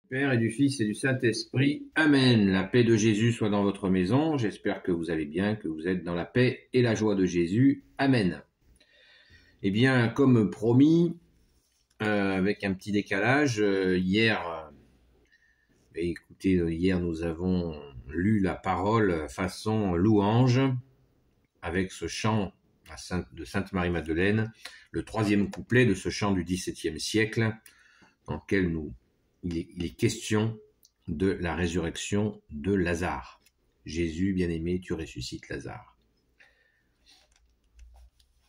Père et du Fils et du Saint-Esprit. Amen. La paix de Jésus soit dans votre maison. J'espère que vous allez bien, que vous êtes dans la paix et la joie de Jésus. Amen. Eh bien, comme promis, avec un petit décalage, hier nous avons lu la parole façon louange avec ce chant de Sainte Marie-Madeleine, le troisième couplet de ce chant du XVIIe siècle, dans lequel il est question de la résurrection de Lazare. Jésus, bien-aimé, tu ressuscites Lazare.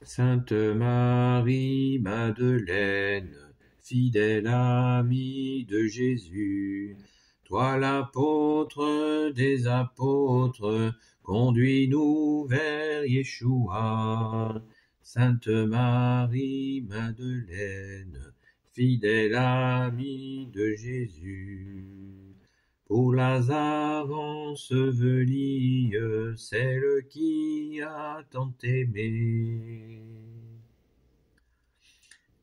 Sainte Marie-Madeleine, fidèle amie de Jésus, toi l'apôtre des apôtres, conduis-nous vers Yeshua. Sainte Marie-Madeleine, fidèle amie de Jésus, pour Lazare enseveli, celle qui a tant aimé.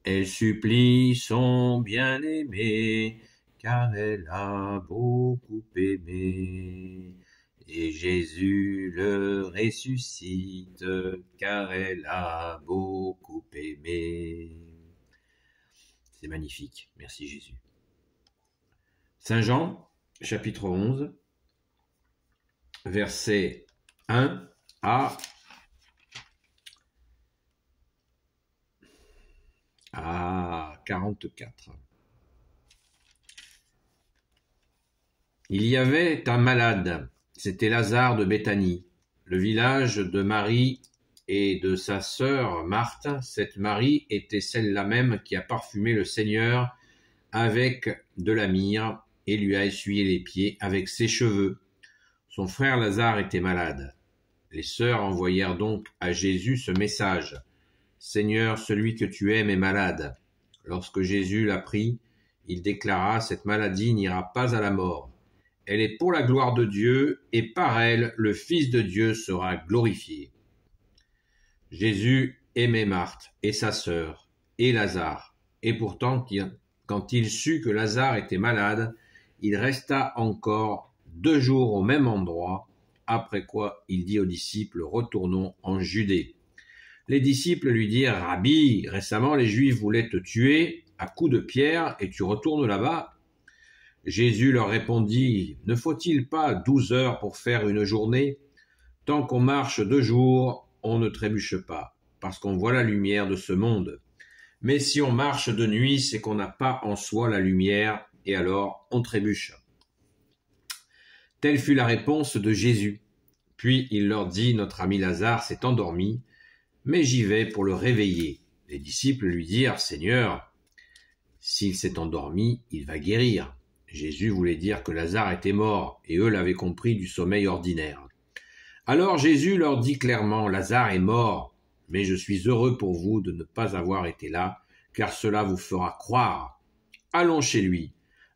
Elle supplie son bien-aimé, car elle a beaucoup aimé. Et Jésus le ressuscite, car elle a beaucoup aimé. C'est magnifique, merci Jésus. Saint Jean, chapitre 11, versets 1 à 44. Il y avait un malade, c'était Lazare de Béthanie, le village de Marie et de sa sœur Marthe. Cette Marie était celle-là même qui a parfumé le Seigneur avec de la myrrhe et lui a essuyé les pieds avec ses cheveux. Son frère Lazare était malade. Les sœurs envoyèrent donc à Jésus ce message: « Seigneur, celui que tu aimes est malade. » Lorsque Jésus l'apprit, il déclara: « Cette maladie n'ira pas à la mort. Elle est pour la gloire de Dieu, et par elle, le Fils de Dieu sera glorifié. » Jésus aimait Marthe et sa sœur et Lazare, et pourtant, quand il sut que Lazare était malade, il resta encore 2 jours au même endroit, après quoi il dit aux disciples: « Retournons en Judée. » Les disciples lui dirent: « Rabbi, récemment les Juifs voulaient te tuer à coups de pierre et tu retournes là-bas ?» Jésus leur répondit: « Ne faut-il pas 12 heures pour faire une journée? Tant qu'on marche 2 jours, on ne trébuche pas, parce qu'on voit la lumière de ce monde. Mais si on marche de nuit, c'est qu'on n'a pas en soi la lumière, et alors on trébuche. » Telle fut la réponse de Jésus. Puis il leur dit: « Notre ami Lazare s'est endormi, mais j'y vais pour le réveiller. » Les disciples lui dirent: « Seigneur, s'il s'est endormi, il va guérir. » Jésus voulait dire que Lazare était mort, et eux l'avaient compris du sommeil ordinaire. Alors Jésus leur dit clairement: « Lazare est mort, mais je suis heureux pour vous de ne pas avoir été là, car cela vous fera croire. Allons chez lui. »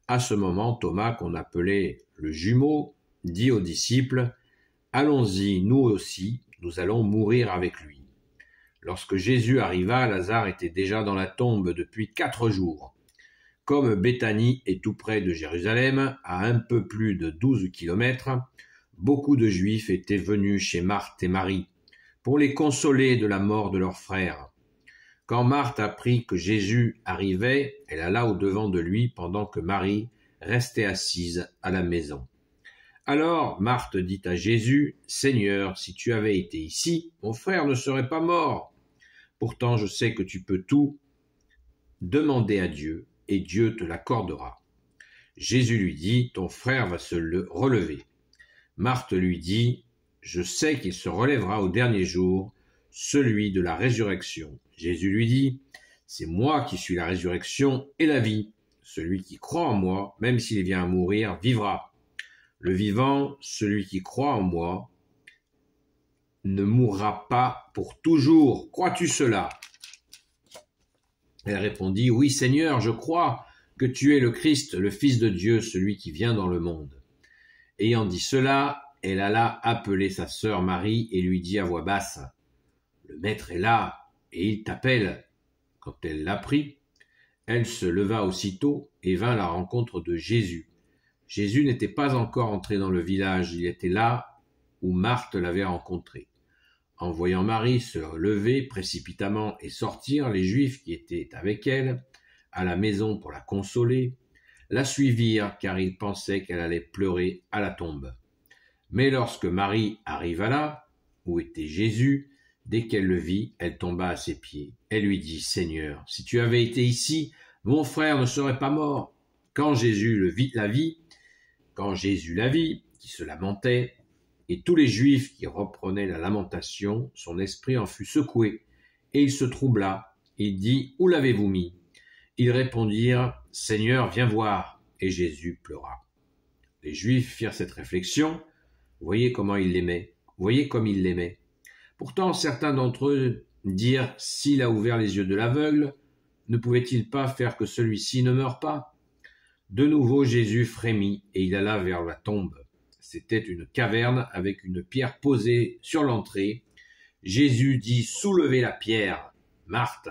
À ce moment, Thomas, qu'on appelait le jumeau, dit aux disciples: « Allons-y, nous aussi, nous allons mourir avec lui. » Lorsque Jésus arriva, Lazare était déjà dans la tombe depuis 4 jours. Comme Béthanie est tout près de Jérusalem, à un peu plus de 12 kilomètres, beaucoup de Juifs étaient venus chez Marthe et Marie pour les consoler de la mort de leur frère. Quand Marthe apprit que Jésus arrivait, elle alla au-devant de lui pendant que Marie restait assise à la maison. Alors Marthe dit à Jésus: « Seigneur, si tu avais été ici, mon frère ne serait pas mort. Pourtant je sais que tu peux tout demander à Dieu, et Dieu te l'accordera. » Jésus lui dit: « Ton frère va se relever. » Marthe lui dit: « Je sais qu'il se relèvera au dernier jour, celui de la résurrection. » Jésus lui dit: « C'est moi qui suis la résurrection et la vie. Celui qui croit en moi, même s'il vient à mourir, vivra. Le vivant, celui qui croit en moi, ne mourra pas pour toujours. Crois-tu cela ?» Elle répondit: « Oui, Seigneur, je crois que tu es le Christ, le Fils de Dieu, celui qui vient dans le monde. » Ayant dit cela, elle alla appeler sa sœur Marie et lui dit à voix basse: « Le Maître est là, et il t'appelle. » Quand elle l'apprit, Elle se leva aussitôt et vint à la rencontre de Jésus. Jésus n'était pas encore entré dans le village, il était là où Marthe l'avait rencontré. En voyant Marie se lever précipitamment et sortir, les Juifs qui étaient avec elle à la maison pour la consoler, la suivirent car ils pensaient qu'elle allait pleurer à la tombe. Mais lorsque Marie arriva là, où était Jésus, dès qu'elle le vit, elle tomba à ses pieds. Elle lui dit, « Seigneur, si tu avais été ici, mon frère ne serait pas mort. » Quand Jésus la vit, qui se lamentait, et tous les Juifs qui reprenaient la lamentation, son esprit en fut secoué, et il se troubla. Il dit, « Où l'avez-vous mis ?» Ils répondirent, « Seigneur, viens voir. » Et Jésus pleura. Les Juifs firent cette réflexion. Voyez comment il l'aimait. Voyez comme il l'aimait. Pourtant, certains d'entre eux dirent, « S'il a ouvert les yeux de l'aveugle, ne pouvait-il pas faire que celui-ci ne meure pas ?» De nouveau, Jésus frémit et il alla vers la tombe. C'était une caverne avec une pierre posée sur l'entrée. Jésus dit, « Soulevez la pierre. » Marthe,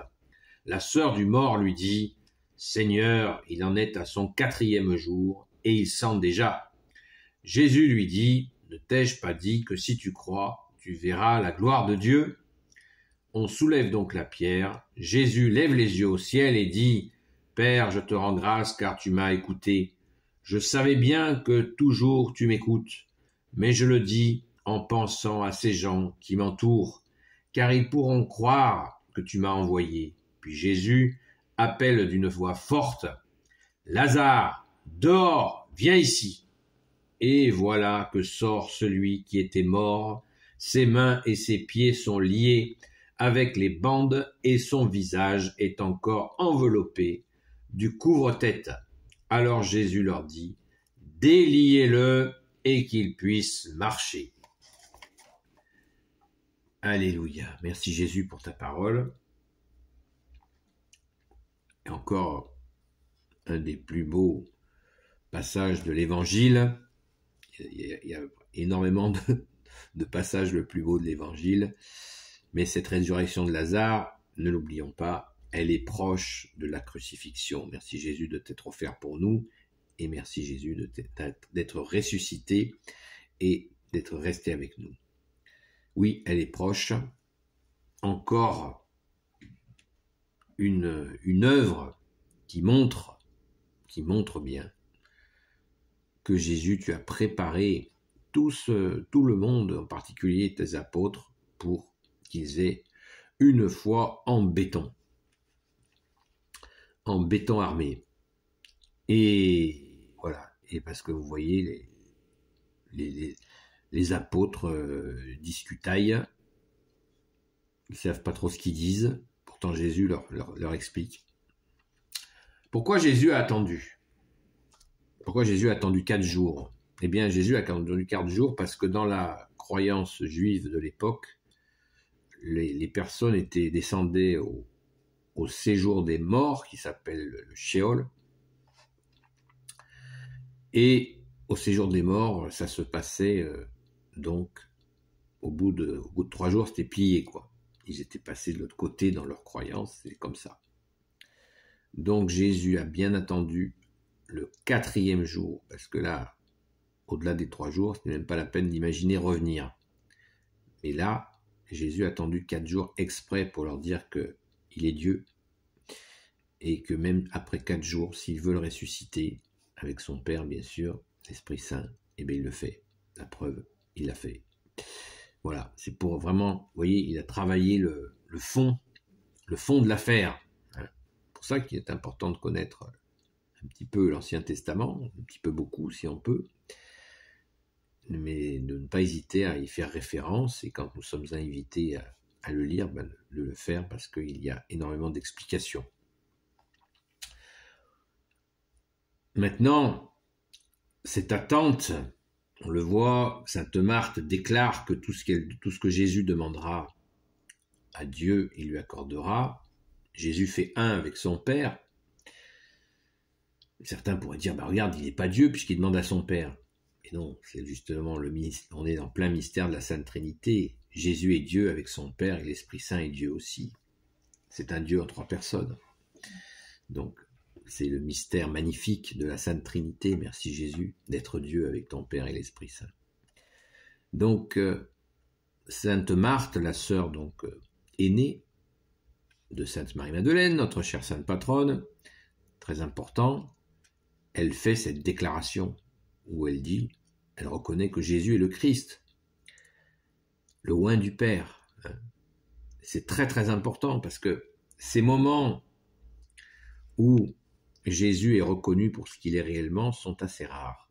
la sœur du mort, lui dit, « Seigneur, il en est à son 4e jour et il sent déjà. » Jésus lui dit, « Ne t'ai-je pas dit que si tu crois, tu verras la gloire de Dieu ?» On soulève donc la pierre. Jésus lève les yeux au ciel et dit, « Père, je te rends grâce car tu m'as écouté. Je savais bien que toujours tu m'écoutes, mais je le dis en pensant à ces gens qui m'entourent, car ils pourront croire que tu m'as envoyé. » Puis Jésus appelle d'une voix forte, « Lazare, dors, viens ici. » Et voilà que sort celui qui était mort, ses mains et ses pieds sont liés avec les bandes et son visage est encore enveloppé du couvre-tête. Alors Jésus leur dit, « Déliez-le et qu'il puisse marcher. » Alléluia. Merci Jésus pour ta parole. Et encore un des plus beaux passages de l'Évangile. Il y a énormément de passages le plus beau de l'Évangile. Mais cette résurrection de Lazare, ne l'oublions pas, elle est proche de la crucifixion. Merci Jésus de t'être offert pour nous et merci Jésus d'être ressuscité et d'être resté avec nous. Oui, elle est proche. Encore une œuvre qui montre bien que Jésus, tu as préparé tout le monde, en particulier tes apôtres, pour qu'ils aient une foi en béton armé. Et voilà, et parce que vous voyez, les apôtres discutaillent, ils ne savent pas trop ce qu'ils disent, pourtant Jésus leur explique. Pourquoi Jésus a attendu ? Pourquoi Jésus a attendu 4 jours ? Eh bien, Jésus a attendu 4 jours parce que dans la croyance juive de l'époque, les personnes descendaient au séjour des morts, qui s'appelle le Sheol. Et au séjour des morts, ça se passait donc au bout de 3 jours, c'était plié, quoi. Ils étaient passés de l'autre côté dans leur croyance, c'est comme ça. Donc Jésus a bien attendu le 4e jour, parce que là, au-delà des 3 jours, ce n'est même pas la peine d'imaginer revenir. Et là, Jésus a attendu 4 jours exprès pour leur dire qu'il est Dieu, et que même après 4 jours, s'il veut le ressusciter, avec son Père, bien sûr, l'Esprit Saint, eh bien il le fait. La preuve, il l'a fait. Voilà, c'est pour vraiment, vous voyez, il a travaillé le fond de l'affaire. C'est pour ça qu'il est important de connaître un petit peu l'Ancien Testament, un petit peu beaucoup si on peut, mais de ne pas hésiter à y faire référence, et quand nous sommes invités à le lire, de le faire parce qu'il y a énormément d'explications. Maintenant, cette attente, on le voit, sainte Marthe déclare que tout ce que Jésus demandera à Dieu, il lui accordera. Jésus fait un avec son Père. Certains pourraient dire, regarde, il n'est pas Dieu puisqu'il demande à son Père. Et non, c'est justement on est en plein mystère de la Sainte Trinité. Jésus est Dieu avec son Père et l'Esprit Saint est Dieu aussi. C'est un Dieu en 3 personnes. Donc, C'est le mystère magnifique de la Sainte Trinité, merci Jésus, d'être Dieu avec ton Père et l'Esprit Saint. Donc, Sainte Marthe, la sœur aînée de Sainte Marie-Madeleine, notre chère Sainte Patronne, très important, elle fait cette déclaration où elle dit, elle reconnaît que Jésus est le Christ, le oint du Père. C'est très très important parce que ces moments où Jésus est reconnu pour ce qu'il est réellement sont assez rares.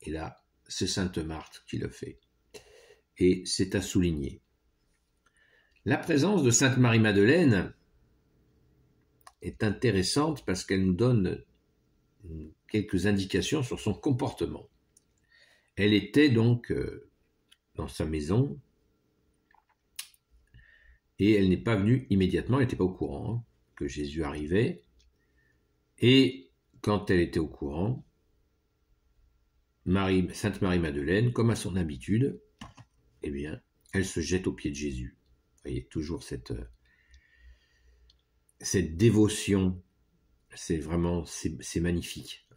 Et là, c'est Sainte Marthe qui le fait. Et c'est à souligner. La présence de Sainte Marie-Madeleine est intéressante parce qu'elle nous donne quelques indications sur son comportement. Elle était donc dans sa maison et elle n'est pas venue immédiatement, elle n'était pas au courant que Jésus arrivait. Et quand elle était au courant, Sainte Marie-Madeleine, comme à son habitude, eh bien, elle se jette aux pieds de Jésus. Vous voyez, toujours cette dévotion, c'est magnifique.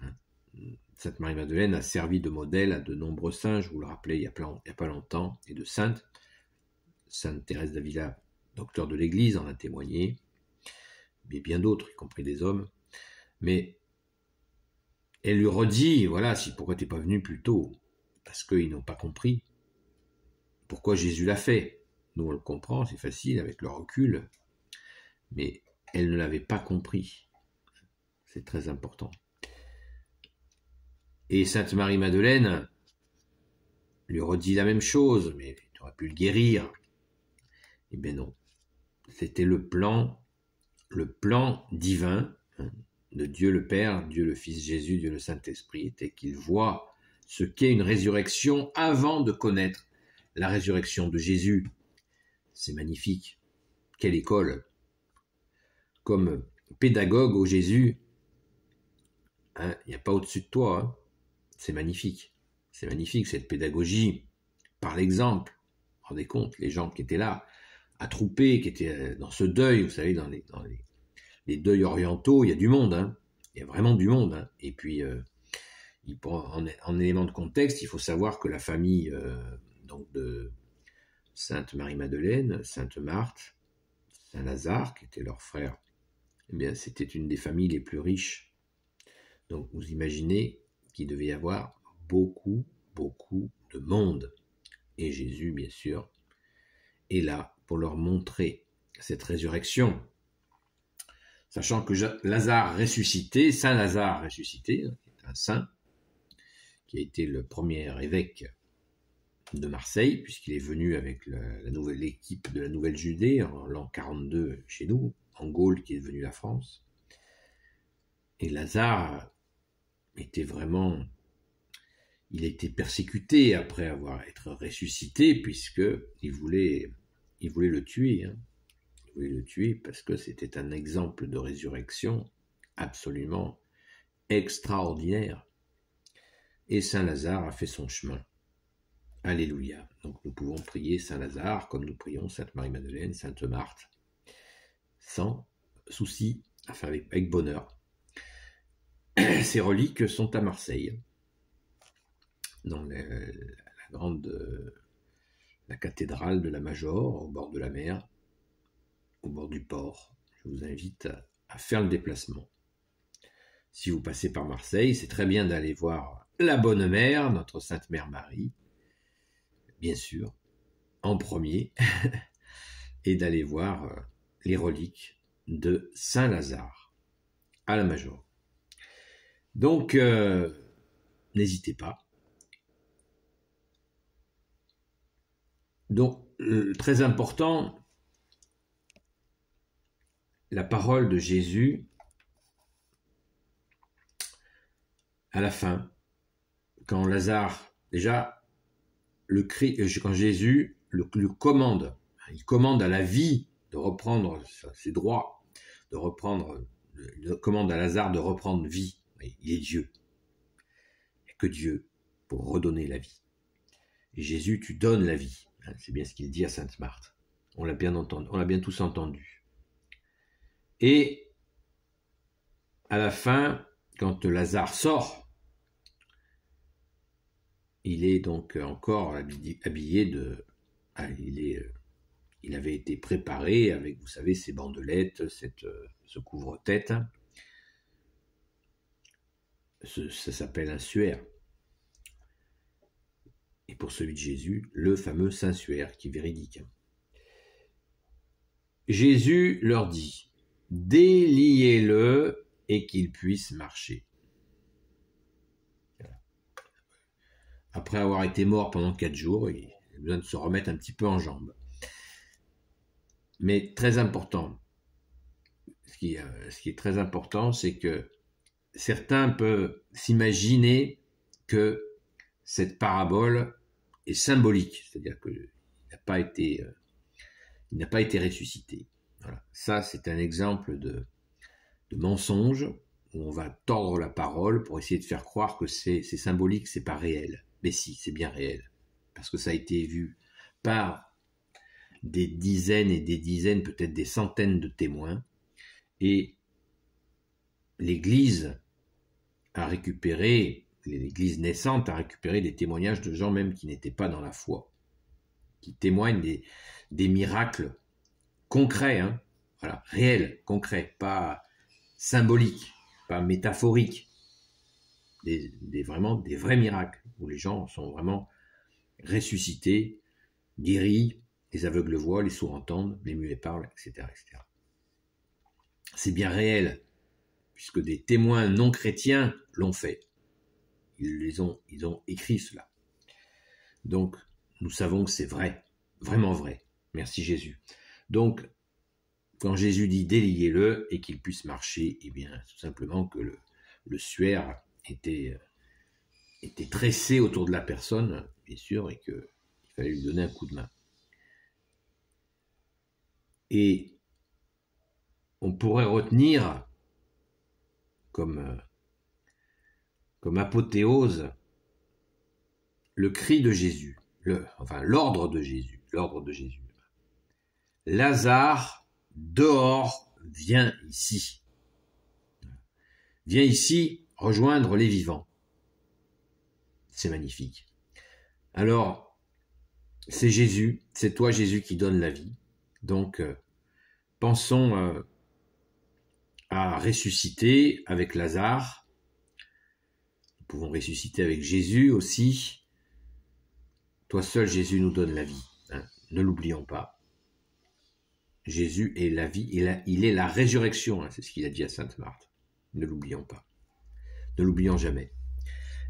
Sainte Marie-Madeleine a servi de modèle à de nombreux saints, je vous le rappelais il y a pas longtemps, et de saintes. Sainte Thérèse d'Avila, docteur de l'Église, en a témoigné, mais bien d'autres, y compris des hommes. Mais elle lui redit, voilà, pourquoi t'es pas venu plus tôt? Parce qu'ils n'ont pas compris pourquoi Jésus l'a fait. Nous, on le comprend, c'est facile avec le recul, mais elle ne l'avait pas compris. C'est très important. Et Sainte Marie-Madeleine lui redit la même chose, mais tu aurais pu le guérir. Eh bien non, c'était le plan divin de Dieu le Père, Dieu le Fils Jésus, Dieu le Saint-Esprit, était qu'il voit ce qu'est une résurrection avant de connaître la résurrection de Jésus. C'est magnifique. Quelle école! Comme pédagogue au Jésus, il n'y a pas au-dessus de toi. C'est magnifique. C'est magnifique cette pédagogie par l'exemple. Vous vous rendez compte, les gens qui étaient là, attroupés, qui étaient dans ce deuil, vous savez, dans les deuils orientaux, il y a du monde, il y a vraiment du monde. Et puis, en élément de contexte, il faut savoir que la famille de Sainte Marie-Madeleine, Sainte Marthe, Saint Lazare, qui étaient leurs frères, eh bien, c'était une des familles les plus riches. Donc, vous imaginez qu'il devait y avoir beaucoup, beaucoup de monde. Et Jésus, bien sûr, est là pour leur montrer cette résurrection. Sachant que Lazare ressuscité, Saint Lazare ressuscité, qui est un saint, qui a été le premier évêque de Marseille, puisqu'il est venu avec l'équipe de la Nouvelle Judée en l'an 42 chez nous, en Gaule, qui est devenue la France. Et Lazare était vraiment... Il a été persécuté après être ressuscité, puisqu'il voulait le tuer. Il voulait le tuer parce que c'était un exemple de résurrection absolument extraordinaire. Et Saint Lazare a fait son chemin. Alléluia. Donc nous pouvons prier Saint Lazare comme nous prions Sainte Marie-Madeleine, Sainte Marthe, sans souci, enfin avec bonheur. Ces reliques sont à Marseille, dans la cathédrale de la Major, au bord de la mer, au bord du port. Je vous invite à faire le déplacement. Si vous passez par Marseille, c'est très bien d'aller voir la Bonne Mère, notre Sainte Mère Marie, bien sûr, en premier, et d'aller voir les reliques de Saint Lazare à la Major. Donc, n'hésitez pas. Donc, très important, la parole de Jésus à la fin, quand Lazare, déjà, quand Jésus le commande, il commande à la vie de reprendre ses droits, il commande à Lazare de reprendre vie. Il est Dieu. Il n'y a que Dieu pour redonner la vie. Et Jésus, tu donnes la vie. C'est bien ce qu'il dit à Sainte Marthe. On l'a bien entendu, on l'a bien tous entendu. Et à la fin, quand Lazare sort, il est donc encore habillé de... il avait été préparé avec, vous savez, ces bandelettes, ce couvre-tête. Ça s'appelle un suaire. Et pour celui de Jésus, le fameux Saint-Suaire, qui est véridique. Jésus leur dit, déliez-le et qu'il puisse marcher. Après avoir été mort pendant 4 jours, il a besoin de se remettre un petit peu en jambes. Mais très important, ce qui est très important, c'est que certains peuvent s'imaginer que cette parabole est symbolique, c'est-à-dire qu'il n'a pas été ressuscité. Voilà. Ça, c'est un exemple de mensonge où on va tordre la parole pour essayer de faire croire que c'est symbolique, c'est pas réel. Mais si, c'est bien réel, parce que ça a été vu par des dizaines et des dizaines, peut-être des centaines de témoins, et l'Église naissante a récupéré des témoignages de gens même qui n'étaient pas dans la foi, qui témoignent des miracles concrets, voilà, réels, concrets, pas symboliques, pas métaphoriques, vraiment des vrais miracles, où les gens sont vraiment ressuscités, guéris, les aveugles voient, les sourds entendent, les muets parlent, etc., etc. C'est bien réel, puisque des témoins non chrétiens l'ont fait. Ils ont écrit cela. Donc, nous savons que c'est vrai, vraiment vrai. Merci Jésus. Donc, quand Jésus dit déliez-le et qu'il puisse marcher, eh bien, tout simplement que le suaire était tressé autour de la personne, bien sûr, et qu'il fallait lui donner un coup de main. Et on pourrait retenir comme apothéose le cri de Jésus, l'ordre de Jésus. Lazare, dehors, viens ici. Viens ici rejoindre les vivants. C'est magnifique. Alors, c'est Jésus, c'est toi Jésus qui donne la vie. Donc, pensons à ressusciter avec Lazare. Nous pouvons ressusciter avec Jésus aussi. Toi seul, Jésus nous donne la vie. Ne l'oublions pas. Jésus est la vie, il est la résurrection. C'est ce qu'il a dit à Sainte Marthe. Ne l'oublions pas. Ne l'oublions jamais.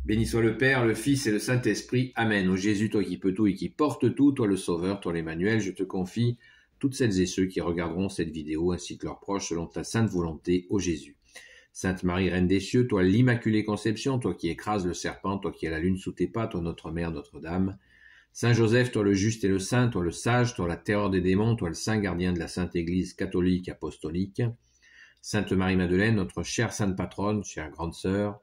Béni soit le Père, le Fils et le Saint-Esprit. Amen. Ô Jésus, toi qui peux tout et qui portes tout, toi le Sauveur, toi l'Emmanuel, je te confie toutes celles et ceux qui regarderont cette vidéo ainsi que leurs proches selon ta sainte volonté, ô Jésus. Sainte Marie, Reine des cieux, toi l'Immaculée Conception, toi qui écrases le serpent, toi qui as la lune sous tes pas, toi notre Mère, Notre-Dame. Saint Joseph, toi le juste et le saint, toi le sage, toi la terreur des démons, toi le saint gardien de la Sainte Église catholique apostolique. Sainte Marie-Madeleine, notre chère sainte patronne, chère grande sœur,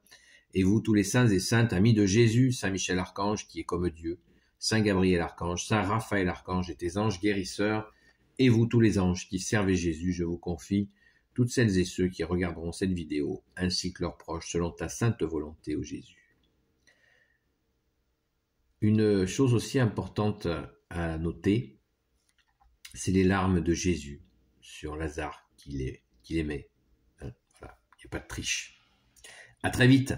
et vous tous les saints et saintes amis de Jésus, Saint Michel Archange qui est comme Dieu, Saint Gabriel Archange, Saint Raphaël Archange et tes anges guérisseurs, et vous tous les anges qui servez Jésus, je vous confie toutes celles et ceux qui regarderont cette vidéo, ainsi que leurs proches, selon ta sainte volonté, ô Jésus. Une chose aussi importante à noter, c'est les larmes de Jésus sur Lazare qu'il aimait. Voilà, il n'y a pas de triche. À très vite.